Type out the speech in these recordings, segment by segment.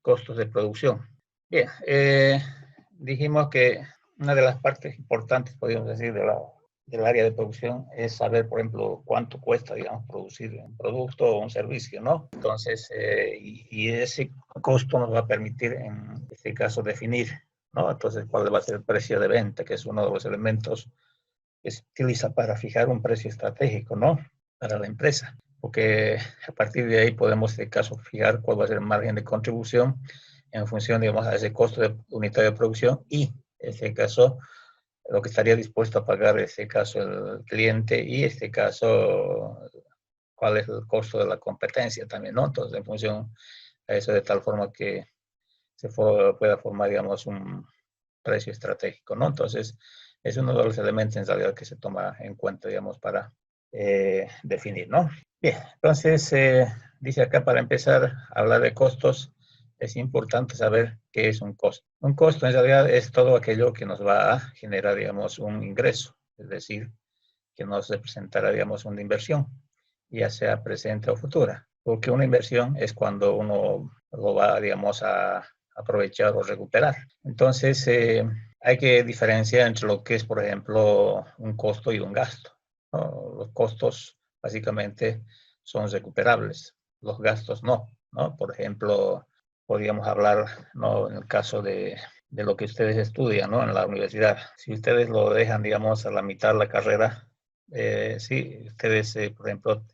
costos de producción. Bien, dijimos que una de las partes importantes, podríamos decir, del área de producción es saber, por ejemplo, cuánto cuesta, digamos, producir un producto o un servicio, ¿no? Entonces, y ese costo nos va a permitir, en este caso, definir, ¿no? Entonces, cuál va a ser el precio de venta, que es uno de los elementos que se utiliza para fijar un precio estratégico, ¿no? Para la empresa. Porque a partir de ahí podemos, en este caso, fijar cuál va a ser el margen de contribución en función, digamos, a ese costo de unitario de producción y, en este caso, lo que estaría dispuesto a pagar, en este caso, el cliente y, en este caso, cuál es el costo de la competencia también, ¿no? Entonces, en función a eso, de tal forma que se pueda formar, digamos, un precio estratégico, ¿no? Entonces, es uno de los elementos en realidad que se toma en cuenta, digamos, para definir, ¿no? Bien, entonces, dice acá, para empezar a hablar de costos, es importante saber qué es un costo. Un costo en realidad es todo aquello que nos va a generar, digamos, un ingreso, es decir, que nos representará, digamos, una inversión, ya sea presente o futura. Porque una inversión es cuando uno lo va, digamos, a aprovechar o recuperar. Entonces, hay que diferenciar entre lo que es, por ejemplo, un costo y un gasto, ¿no? Los costos básicamente son recuperables, los gastos no. Por ejemplo, podríamos hablar, ¿no? En el caso de lo que ustedes estudian, ¿no? En la universidad. Si ustedes lo dejan, digamos, a la mitad de la carrera, sí, ustedes, por ejemplo,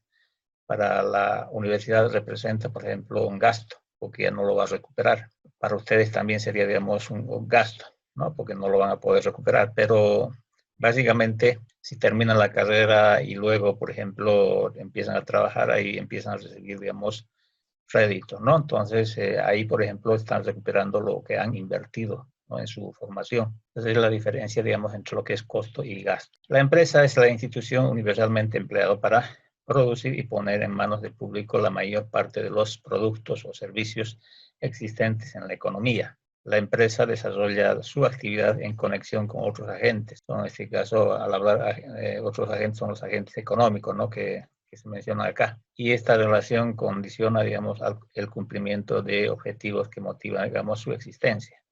para la universidad representa, por ejemplo, un gasto, porque ya no lo va a recuperar. Para ustedes también sería, digamos, un gasto, ¿no? Porque no lo van a poder recuperar. Pero básicamente, si terminan la carrera y luego, por ejemplo, empiezan a trabajar, ahí empiezan a recibir, digamos, réditos, ¿no? Entonces, ahí, por ejemplo, están recuperando lo que han invertido, ¿no? En su formación. Esa es la diferencia, digamos, entre lo que es costo y gasto. La empresa es la institución universalmente empleada para producir y poner en manos del público la mayor parte de los productos o servicios existentes en la economía. La empresa desarrolla su actividad en conexión con otros agentes. En este caso, al hablar otros agentes, son los agentes económicos, ¿no? Que se menciona acá. Y esta relación condiciona, digamos, el cumplimiento de objetivos que motivan, digamos, su existencia.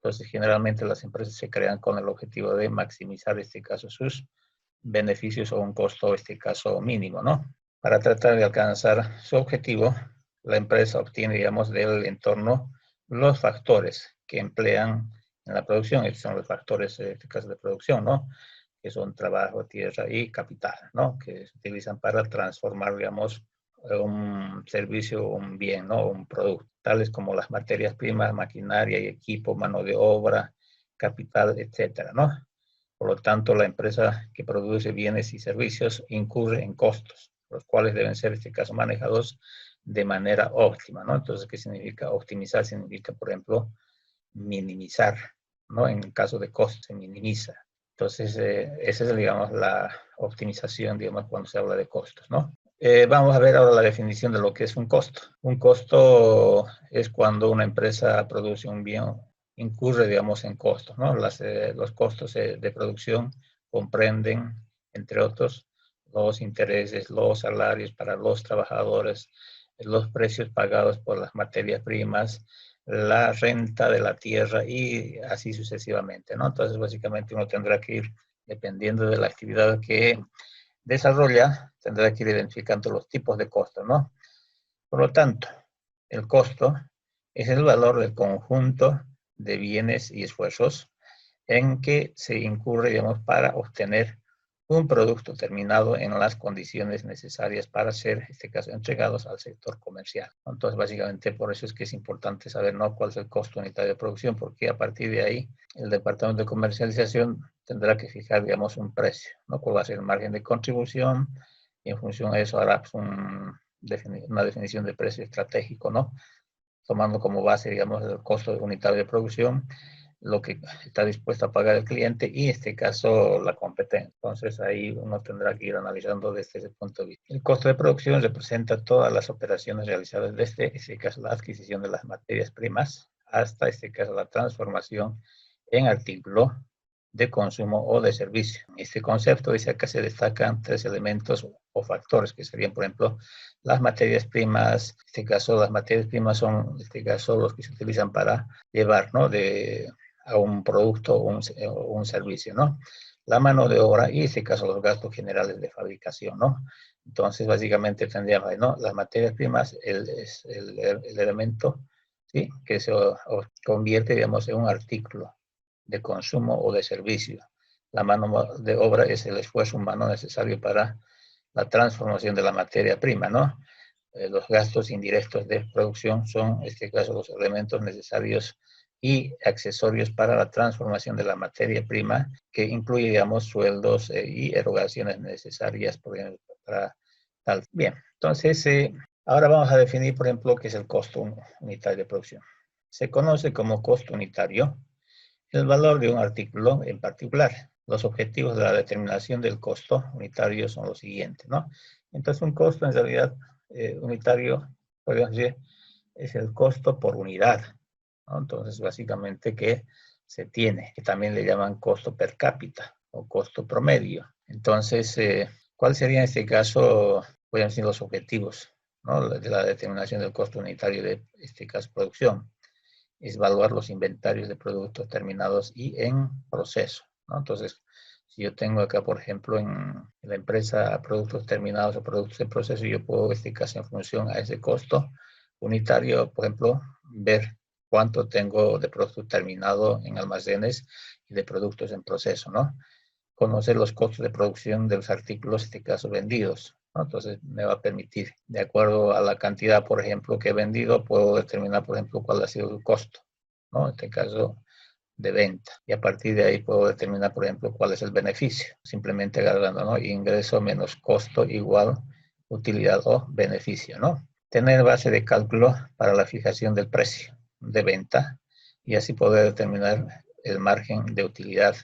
Entonces, generalmente las empresas se crean con el objetivo de maximizar, en este caso, sus beneficios o un costo, en este caso, mínimo, ¿no? Para tratar de alcanzar su objetivo, la empresa obtiene, digamos, del entorno los factores que emplean en la producción. Estos son los factores, en este caso, de producción, ¿no? Que son trabajo, tierra y capital, ¿no? Que se utilizan para transformar, digamos, un servicio, un bien, ¿no? Un producto, tales como las materias primas, maquinaria y equipo, mano de obra, capital, etcétera, ¿no? Por lo tanto, la empresa que produce bienes y servicios incurre en costos, los cuales deben ser, en este caso, manejados de manera óptima, ¿no? Entonces, ¿qué significa optimizar? Significa, por ejemplo, minimizar, ¿no? En caso de costo, se minimiza. Entonces, esa es, digamos, la optimización, digamos, cuando se habla de costos, ¿no? Vamos a ver ahora la definición de lo que es un costo. Un costo es cuando una empresa produce un bien, incurre, digamos, en costos, ¿no? Los costos de producción comprenden, entre otros, los intereses, los salarios para los trabajadores, los precios pagados por las materias primas, la renta de la tierra y así sucesivamente, ¿no? Entonces, básicamente uno tendrá que ir, dependiendo de la actividad que desarrolla, tendrá que ir identificando los tipos de costos, ¿no? Por lo tanto, el costo es el valor del conjunto de bienes y esfuerzos en que se incurre, digamos, para obtener un producto terminado en las condiciones necesarias para ser, en este caso, entregados al sector comercial. Entonces, básicamente, por eso es que es importante saber, ¿no?, cuál es el costo unitario de producción, porque a partir de ahí, el departamento de comercialización tendrá que fijar, digamos, un precio, ¿no? Cuál va a ser el margen de contribución, y en función de eso hará pues, una definición de precio estratégico, ¿no? Tomando como base, digamos, el costo unitario de producción, lo que está dispuesto a pagar el cliente y, en este caso, la competencia. Entonces, ahí uno tendrá que ir analizando desde ese punto de vista. El costo de producción representa todas las operaciones realizadas desde, en este caso, la adquisición de las materias primas hasta, en este caso, la transformación en artículo de consumo o de servicio. Este concepto dice acá se destacan tres elementos cofactores, que serían, por ejemplo, las materias primas. En este caso, las materias primas son, en este caso, los que se utilizan para llevar, ¿no?, a un producto o un servicio, ¿no? La mano de obra y, en este caso, los gastos generales de fabricación, ¿no? Entonces, básicamente tendríamos, ¿no?, las materias primas, es el elemento, ¿sí?, que se convierte, digamos, en un artículo de consumo o de servicio. La mano de obra es el esfuerzo humano necesario para la transformación de la materia prima, ¿no? Los gastos indirectos de producción son, en este caso, los elementos necesarios y accesorios para la transformación de la materia prima, que incluye, digamos, sueldos y erogaciones necesarias, por ejemplo, para tal. Bien, entonces, ahora vamos a definir, por ejemplo, qué es el costo unitario de producción. Se conoce como costo unitario el valor de un artículo en particular. Los objetivos de la determinación del costo unitario son los siguientes, ¿no? Entonces, un costo en realidad unitario, podríamos decir, es el costo por unidad, ¿no? Entonces, básicamente, que se tiene, que también le llaman costo per cápita o costo promedio. Entonces, ¿cuál sería en este caso, podríamos decir, los objetivos, ¿no?, de la determinación del costo unitario de este caso producción? Es evaluar los inventarios de productos terminados y en proceso, ¿no? Entonces, si yo tengo acá, por ejemplo, en la empresa productos terminados o productos en proceso, yo puedo, en este caso, en función a ese costo unitario, por ejemplo, ver cuánto tengo de producto terminado en almacenes y de productos en proceso, ¿no? Conocer los costos de producción de los artículos, en este caso, vendidos, ¿no? Entonces, me va a permitir, de acuerdo a la cantidad, por ejemplo, que he vendido, puedo determinar, por ejemplo, cuál ha sido el costo, ¿no?, en este caso, de venta. Y a partir de ahí puedo determinar, por ejemplo, cuál es el beneficio. Simplemente agarrando, ¿no?, ingreso menos costo igual utilidad o beneficio, ¿no? Tener base de cálculo para la fijación del precio de venta y así poder determinar el margen de utilidad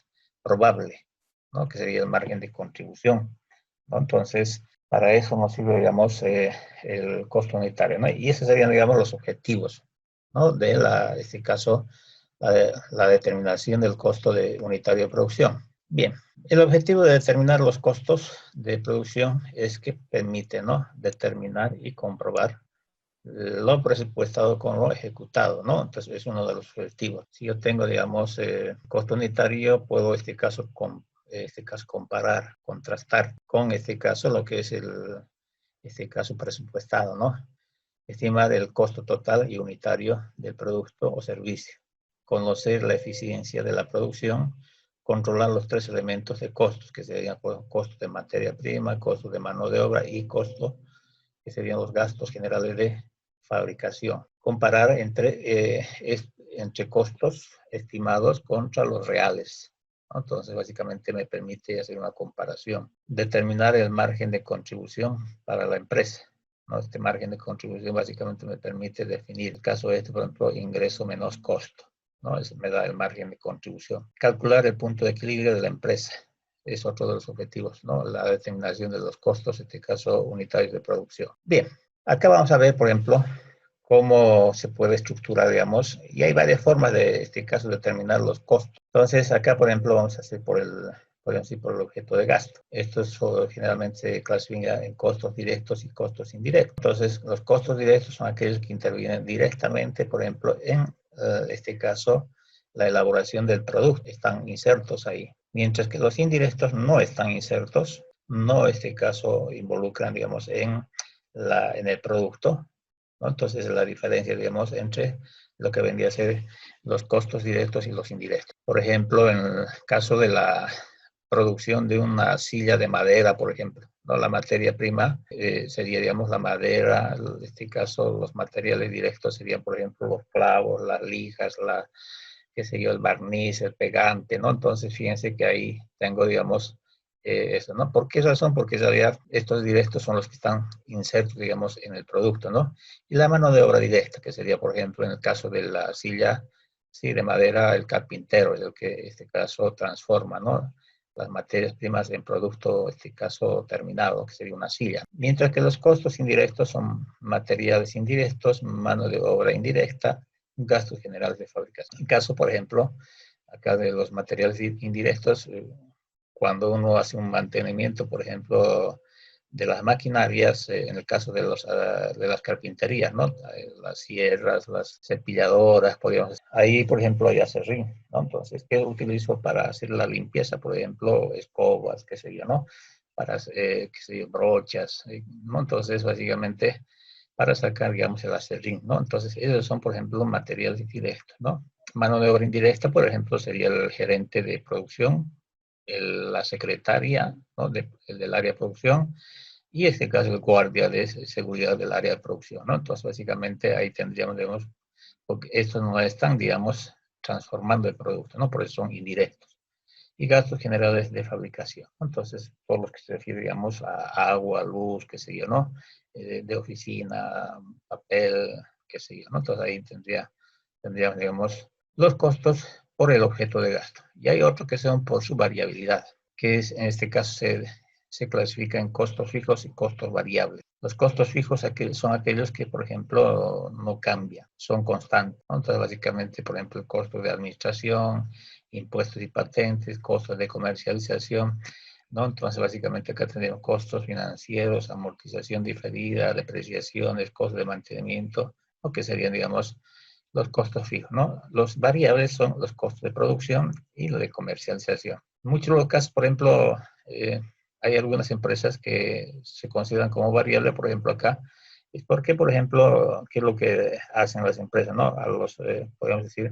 probable, ¿no?, que sería el margen de contribución, ¿no? Entonces, para eso nos sirve, digamos, el costo unitario, ¿no? Y esos serían, digamos, los objetivos, ¿no?, de este caso, la determinación del costo unitario de producción. Bien, el objetivo de determinar los costos de producción es que permite, ¿no?, determinar y comprobar lo presupuestado con lo ejecutado, ¿no? Entonces, es uno de los objetivos. Si yo tengo, digamos, costo unitario, puedo, este caso, comparar, contrastar con este caso lo que es este caso presupuestado, ¿no? Estimar el costo total y unitario del producto o servicio. Conocer la eficiencia de la producción. Controlar los tres elementos de costos, que serían, pues, costo de materia prima, costo de mano de obra y costo, que serían los gastos generales de fabricación. Comparar entre costos estimados contra los reales, ¿no? Entonces, básicamente me permite hacer una comparación. Determinar el margen de contribución para la empresa, ¿no? Este margen de contribución básicamente me permite definir, el caso por ejemplo, ingreso menos costo, ¿no? Eso me da el margen de contribución. Calcular el punto de equilibrio de la empresa. Es otro de los objetivos, ¿no? La determinación de los costos, en este caso, unitarios de producción. Bien, acá vamos a ver, por ejemplo, cómo se puede estructurar, digamos, y hay varias formas de, este caso, determinar los costos. Entonces, acá, por ejemplo, vamos a hacer podemos ir por el objeto de gasto. Esto generalmente se clasifica en costos directos y costos indirectos. Entonces, los costos directos son aquellos que intervienen directamente, por ejemplo, en este caso, la elaboración del producto. Están insertos ahí. Mientras que los indirectos no están insertos, no, este caso, involucran, digamos, en el producto, ¿no? Entonces, la diferencia, digamos, entre lo que vendría a ser los costos directos y los indirectos. Por ejemplo, en el caso de la producción de una silla de madera, por ejemplo, ¿no? La materia prima sería, digamos, la madera. En este caso, los materiales directos serían, por ejemplo, los clavos, las lijas, qué sé yo, el barniz, el pegante, ¿no? Entonces, fíjense que ahí tengo, digamos, eso, ¿no? ¿Por qué razón? Porque en realidad estos directos son los que están insertos, digamos, en el producto, ¿no? Y la mano de obra directa, que sería, por ejemplo, en el caso de la silla, sí, de madera, el carpintero es el que, en este caso, transforma, ¿no?, las materias primas en producto, en este caso, terminado, que sería una silla. Mientras que los costos indirectos son materiales indirectos, mano de obra indirecta, gastos generales de fabricación. En caso, por ejemplo, acá de los materiales indirectos, cuando uno hace un mantenimiento, por ejemplo, de las maquinarias, en el caso de las carpinterías, ¿no? Las sierras, las cepilladoras, podríamos decir. Ahí, por ejemplo, hay aserrín, ¿no? Entonces, ¿qué utilizo para hacer la limpieza? Por ejemplo, escobas, qué sé yo, ¿no? Para, qué sé yo, brochas, ¿no? Entonces, básicamente, para sacar, digamos, el aserrín, ¿no? Entonces, esos son, por ejemplo, materiales directos, ¿no? Mano de obra indirecta, por ejemplo, sería el gerente de producción, la secretaria, ¿no? Del área de producción, y en este caso el guardia de seguridad del área de producción, ¿no? Entonces, básicamente ahí tendríamos, digamos, porque estos no están, digamos, transformando el producto, ¿no? Por eso son indirectos. Y gastos generales de fabricación. Entonces, todos los que se refiere, digamos, a agua, luz, qué sé yo, ¿no? De oficina, papel, qué sé yo, ¿no? Entonces ahí tendríamos, digamos, los costos por el objeto de gasto. Y hay otro que son por su variabilidad, que es, en este caso se clasifica en costos fijos y costos variables. Los costos fijos son aquellos que, por ejemplo, no cambian, son constantes, ¿no? Entonces, básicamente, por ejemplo, el costo de administración, impuestos y patentes, costos de comercialización, ¿no? Entonces, básicamente acá tenemos costos financieros, amortización diferida, depreciaciones, costos de mantenimiento, o que serían, digamos, los costos fijos, ¿no? Los variables son los costos de producción y lo de comercialización. En muchos de los casos, por ejemplo, hay algunas empresas que se consideran como variable, por ejemplo, acá, es porque, por ejemplo, ¿qué es lo que hacen las empresas, no? A los, podemos decir,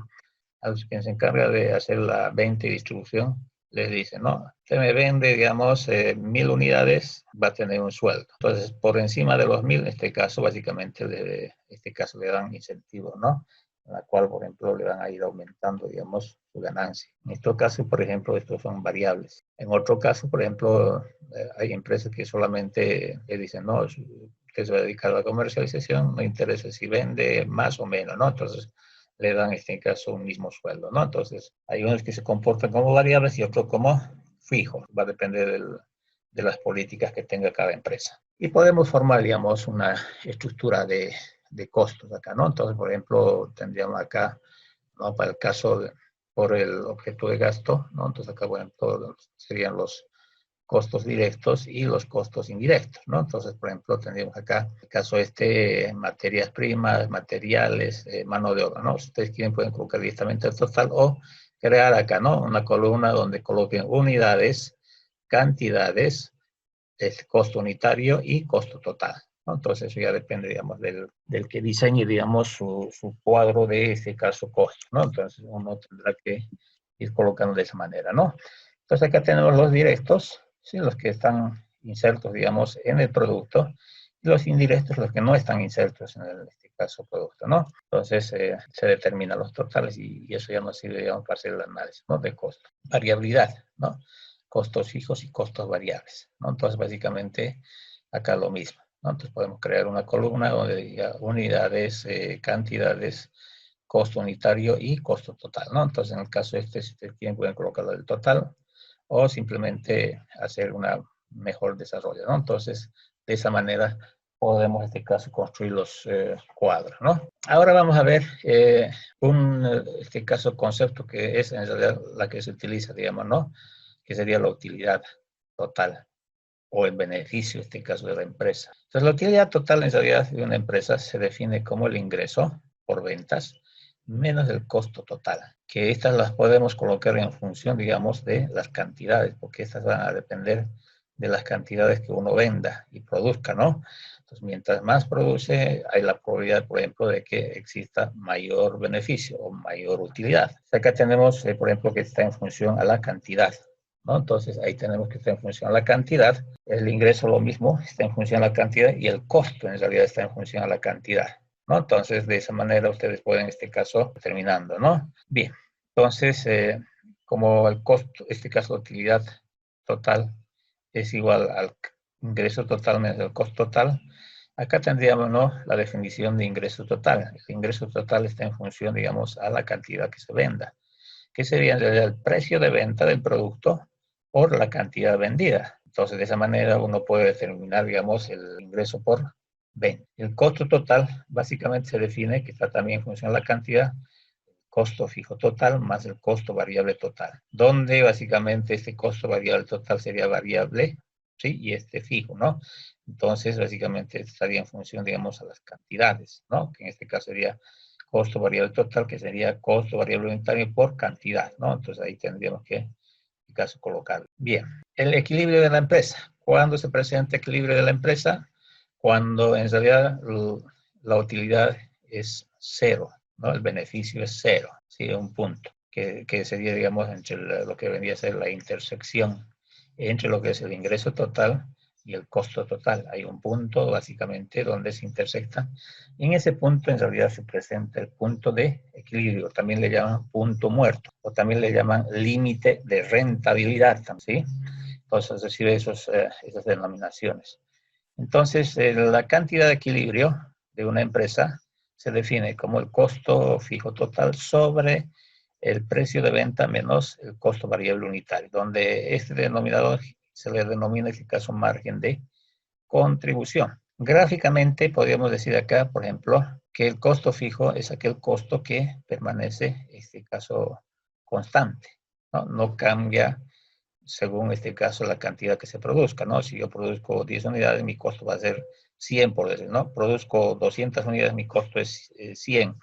a los que se encarga de hacer la venta y distribución, les dice, no, usted me vende, digamos, 1.000 unidades, va a tener un sueldo. Entonces, por encima de los 1.000, en este caso, básicamente, le dan incentivos, ¿no? En la cual, por ejemplo, le van a ir aumentando, digamos, su ganancia. En este caso, por ejemplo, estos son variables. En otro caso, por ejemplo, hay empresas que solamente le dicen, no, usted se va a dedicar a la comercialización, no interesa si vende más o menos, ¿no? Entonces, le dan en este caso un mismo sueldo, ¿no? Entonces, hay unos que se comportan como variables y otros como fijos, va a depender de las políticas que tenga cada empresa. Y podemos formar, digamos, una estructura de costos acá, ¿no? Entonces, por ejemplo, tendríamos acá, ¿no? Para el caso por el objeto de gasto, ¿no? Entonces acá, por ejemplo, serían los costos directos y los costos indirectos, ¿no? Entonces, por ejemplo, tendríamos acá, el caso materias primas, materiales, mano de obra, ¿no? Si ustedes quieren, pueden colocar directamente el total o crear acá, ¿no? Una columna donde coloquen unidades, cantidades, costo unitario y costo total, ¿no? Entonces, eso ya depende, digamos, del que diseñe, digamos, su cuadro de este caso costo, ¿no? Entonces, uno tendrá que ir colocando de esa manera, ¿no? Entonces, acá tenemos los directos, ¿sí? Los que están insertos, digamos, en el producto, y los indirectos, los que no están insertos en este caso producto, ¿no? Entonces, se determinan los totales y eso ya nos sirve, digamos, para hacer el análisis, ¿no? De costo. Variabilidad, ¿no? Costos fijos y costos variables, ¿no? Entonces, básicamente, acá lo mismo, ¿no? Entonces, podemos crear una columna donde diga unidades, cantidades, costo unitario y costo total, ¿no? Entonces, en el caso si ustedes quieren, pueden colocarlo del total o simplemente hacer una mejor desarrollo, ¿no? Entonces, de esa manera podemos, en este caso, construir los cuadros, ¿no? Ahora vamos a ver este caso, concepto que es en realidad la que se utiliza, digamos, ¿no? Que sería la utilidad total o el beneficio, en este caso, de la empresa. Entonces, la utilidad total en realidad de una empresa se define como el ingreso por ventas menos el costo total, que estas las podemos colocar en función, digamos, de las cantidades, porque estas van a depender de las cantidades que uno venda y produzca, ¿no? Entonces, mientras más produce, hay la probabilidad, por ejemplo, de que exista mayor beneficio o mayor utilidad. Acá tenemos, por ejemplo, que está en función a la cantidad, ¿no? Entonces, ahí tenemos que estar en función a la cantidad. El ingreso lo mismo, está en función a la cantidad y el costo en realidad está en función a la cantidad, ¿no? Entonces, de esa manera ustedes pueden, en este caso, terminando, ¿no? Bien, entonces, como el costo, en este caso, la utilidad total es igual al ingreso total menos el costo total, acá tendríamos, ¿no? La definición de ingreso total. El ingreso total está en función, digamos, a la cantidad que se venda, que sería en realidad el precio de venta del producto por la cantidad vendida. Entonces, de esa manera uno puede determinar, digamos, el ingreso por venta. El costo total básicamente se define, que está también en función de la cantidad, costo fijo total más el costo variable total, donde básicamente este costo variable total sería variable ¿sí? Y este fijo, ¿no? Entonces, básicamente estaría en función, digamos, a las cantidades, ¿no? Que en este caso sería costo variable total, que sería costo variable unitario por cantidad, ¿no? Entonces ahí tendríamos que, en este caso, colocarlo. Bien, el equilibrio de la empresa. ¿Cuándo se presenta el equilibrio de la empresa? Cuando en realidad la utilidad es cero, ¿no? El beneficio es cero, ¿sí? Un punto, que sería, digamos, entre lo que vendría a ser la intersección entre lo que es el ingreso total y el costo total. Hay un punto, básicamente, donde se intersectan. Y en ese punto, en realidad, se presenta el punto de equilibrio. También le llaman punto muerto, o también le llaman límite de rentabilidad, ¿sí? Entonces, recibe esas denominaciones. Entonces, la cantidad de equilibrio de una empresa se define como el costo fijo total sobre el precio de venta menos el costo variable unitario, donde este denominador se le denomina en este caso margen de contribución. Gráficamente podríamos decir acá, por ejemplo, que el costo fijo es aquel costo que permanece, en este caso, constante, ¿no? No cambia según este caso la cantidad que se produzca, ¿no? Si yo produzco 10 unidades, mi costo va a ser 100, por decir, ¿no? Produzco 200 unidades, mi costo es 100.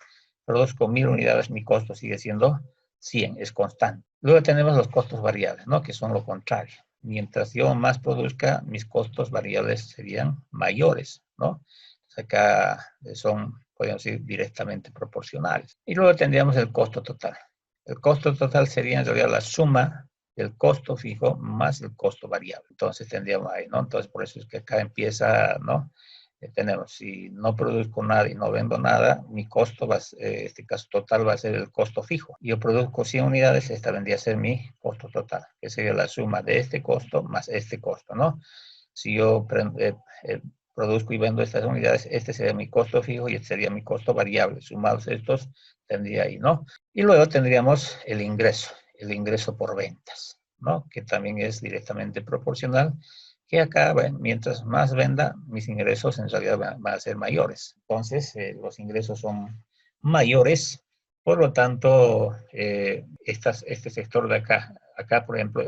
Produzco 1000 unidades, mi costo sigue siendo 100, es constante. Luego tenemos los costos variables, ¿no? Que son lo contrario. Mientras yo más produzca, mis costos variables serían mayores, ¿no? Acá son, podemos decir, directamente proporcionales. Y luego tendríamos el costo total. El costo total sería en realidad la suma del costo fijo más el costo variable. Entonces tendríamos ahí, ¿no? Entonces por eso es que acá empieza, ¿no? Tenemos, si no produzco nada y no vendo nada, mi costo, este caso total, va a ser el costo fijo. Yo produzco 100 unidades, esta vendría a ser mi costo total, que sería la suma de este costo más este costo, ¿no? Si yo produzco y vendo estas unidades, este sería mi costo fijo y este sería mi costo variable. Sumados estos, tendría ahí, ¿no? Y luego tendríamos el ingreso por ventas, ¿no? Que también es directamente proporcional, que acá, bueno, mientras más venda, mis ingresos en realidad van a ser mayores. Entonces, los ingresos son mayores, por lo tanto, este sector de acá, por ejemplo,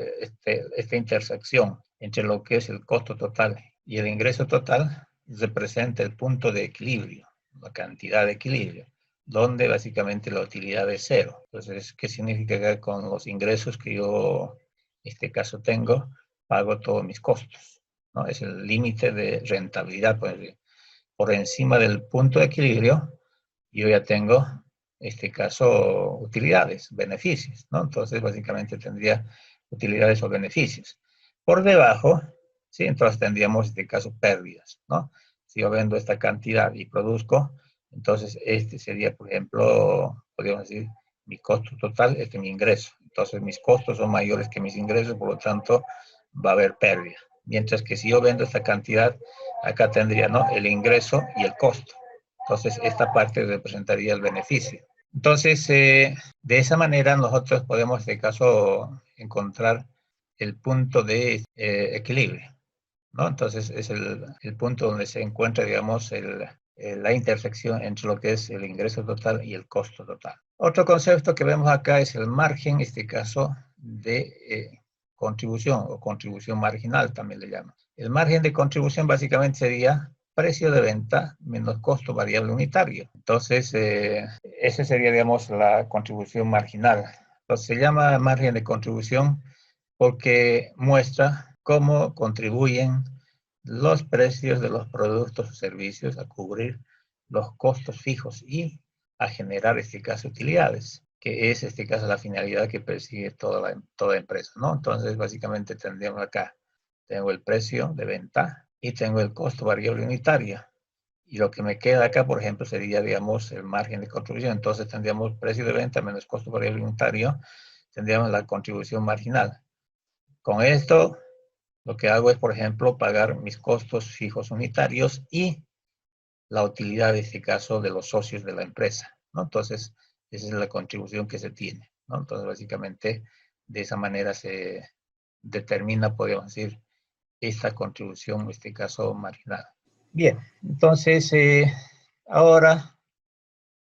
esta intersección entre lo que es el costo total y el ingreso total representa el punto de equilibrio, la cantidad de equilibrio, donde básicamente la utilidad es cero. Entonces, ¿qué significa que con los ingresos que yo, en este caso, tengo, pago todos mis costos, ¿no? Es el límite de rentabilidad. Por encima del punto de equilibrio, yo ya tengo, en este caso, utilidades, beneficios, ¿no? Entonces, básicamente tendría utilidades o beneficios. Por debajo, ¿sí? Entonces tendríamos, en este caso, pérdidas, ¿no? Si yo vendo esta cantidad y produzco, entonces este sería, por ejemplo, podríamos decir, mi costo total, este es mi ingreso. Entonces mis costos son mayores que mis ingresos, por lo tanto, va a haber pérdida. Mientras que si yo vendo esta cantidad, acá tendría, ¿no? El ingreso y el costo. Entonces, esta parte representaría el beneficio. Entonces, de esa manera nosotros podemos, en este caso, encontrar el punto de equilibrio, ¿no? Entonces, es el punto donde se encuentra, digamos, la intersección entre lo que es el ingreso total y el costo total. Otro concepto que vemos acá es el margen, en este caso, de contribución o contribución marginal, también le llaman. El margen de contribución básicamente sería precio de venta menos costo variable unitario. Entonces, esa sería, digamos, la contribución marginal. Entonces, se llama margen de contribución porque muestra cómo contribuyen los precios de los productos o servicios a cubrir los costos fijos y a generar, en este caso, utilidades, que es, en este caso, la finalidad que persigue toda empresa, ¿no? Entonces, básicamente tendríamos acá, tengo el precio de venta y tengo el costo variable unitario. Y lo que me queda acá, por ejemplo, sería, digamos, el margen de contribución. Entonces tendríamos precio de venta menos costo variable unitario, tendríamos la contribución marginal. Con esto, lo que hago es, por ejemplo, pagar mis costos fijos unitarios y la utilidad, en este caso, de los socios de la empresa, ¿no? Entonces, esa es la contribución que se tiene, ¿no? Entonces, básicamente, de esa manera se determina, podríamos decir, esta contribución, en este caso, marginal. Bien, entonces, ahora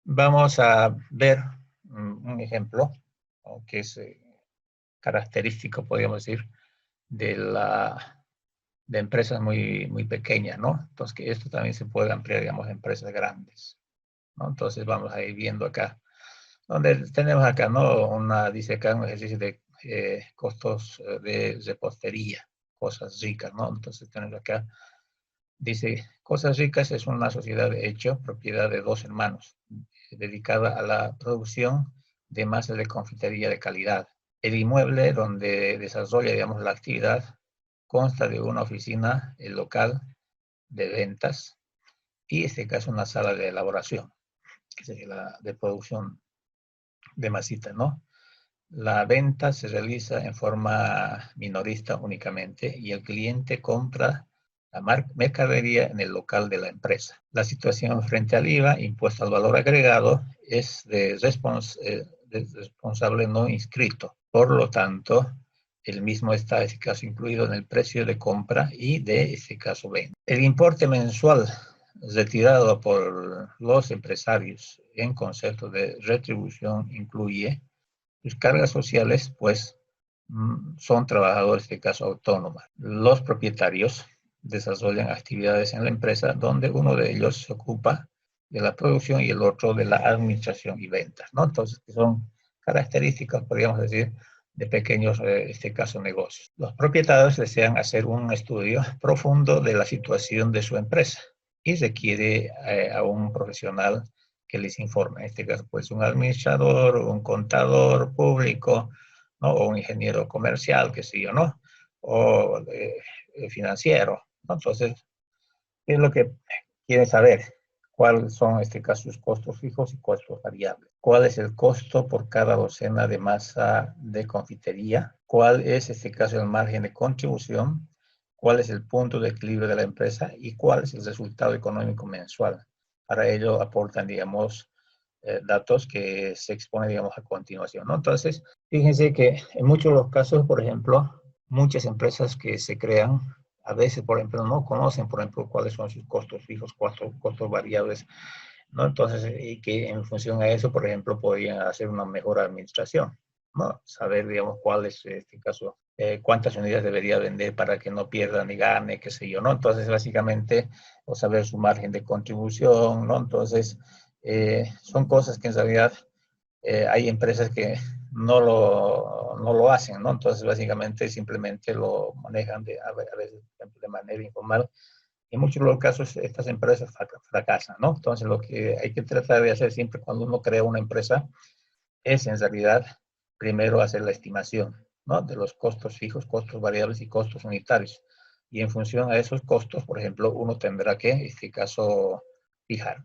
vamos a ver un ejemplo, ¿no? Que es característico, podríamos decir, de de empresas muy pequeñas, ¿no? Entonces, que esto también se puede ampliar, digamos, a empresas grandes, ¿no? Entonces, vamos a ir viendo acá. Donde tenemos acá, ¿no? Dice acá un ejercicio de costos de repostería, cosas ricas, ¿no? Entonces, tenemos acá, dice, Cosas Ricas es una sociedad de hecho, propiedad de dos hermanos, dedicada a la producción de masas de confitería de calidad. El inmueble donde desarrolla, digamos, la actividad consta de una oficina, el local de ventas y, en este caso, una sala de elaboración, que sería la de producción de masita, ¿no? La venta se realiza en forma minorista únicamente y el cliente compra la mercadería en el local de la empresa. La situación frente al IVA, impuesto al valor agregado, es de responsable no inscrito. Por lo tanto, el mismo está, en este caso, incluido en el precio de compra y de este caso venta. El importe mensual retirado por los empresarios en concepto de retribución incluye sus cargas sociales, pues, son trabajadores, de caso autónomos. Los propietarios desarrollan actividades en la empresa donde uno de ellos se ocupa de la producción y el otro de la administración y ventas, ¿no? Entonces, que son características, podríamos decir, de pequeños, este caso, negocios. Los propietarios desean hacer un estudio profundo de la situación de su empresa y requiere a un profesional que les informe. En este caso, pues un administrador, un contador público, ¿no? O un ingeniero comercial, qué sé yo, ¿no? O financiero, ¿no? Entonces, ¿qué es lo que quieren saber? ¿Cuáles son, en este caso, sus costos fijos y costos variables? ¿Cuál es el costo por cada docena de masa de confitería? ¿Cuál es, en este caso, el margen de contribución? ¿Cuál es el punto de equilibrio de la empresa? ¿Y cuál es el resultado económico mensual? Para ello aportan, digamos, datos que se exponen, digamos, a continuación, ¿no? Entonces, fíjense que en muchos de los casos, por ejemplo, muchas empresas que se crean, a veces, por ejemplo, no conocen, por ejemplo, cuáles son sus costos fijos, costos variables, ¿no? Entonces, y que en función a eso, por ejemplo, podrían hacer una mejor administración, ¿no? Saber, digamos, cuál es, en este caso, cuántas unidades debería vender para que no pierda ni gane, qué sé yo, ¿no? Entonces, básicamente, o saber su margen de contribución, ¿no? Entonces, son cosas que en realidad hay empresas que no lo hacen, ¿no? Entonces, básicamente, simplemente lo manejan a veces de manera informal. En muchos de los casos, estas empresas fracasan, ¿no? Entonces, lo que hay que tratar de hacer siempre cuando uno crea una empresa es, en realidad, primero hacer la estimación, ¿no? De los costos fijos, costos variables y costos unitarios. Y en función a esos costos, por ejemplo, uno tendrá que, en este caso, fijar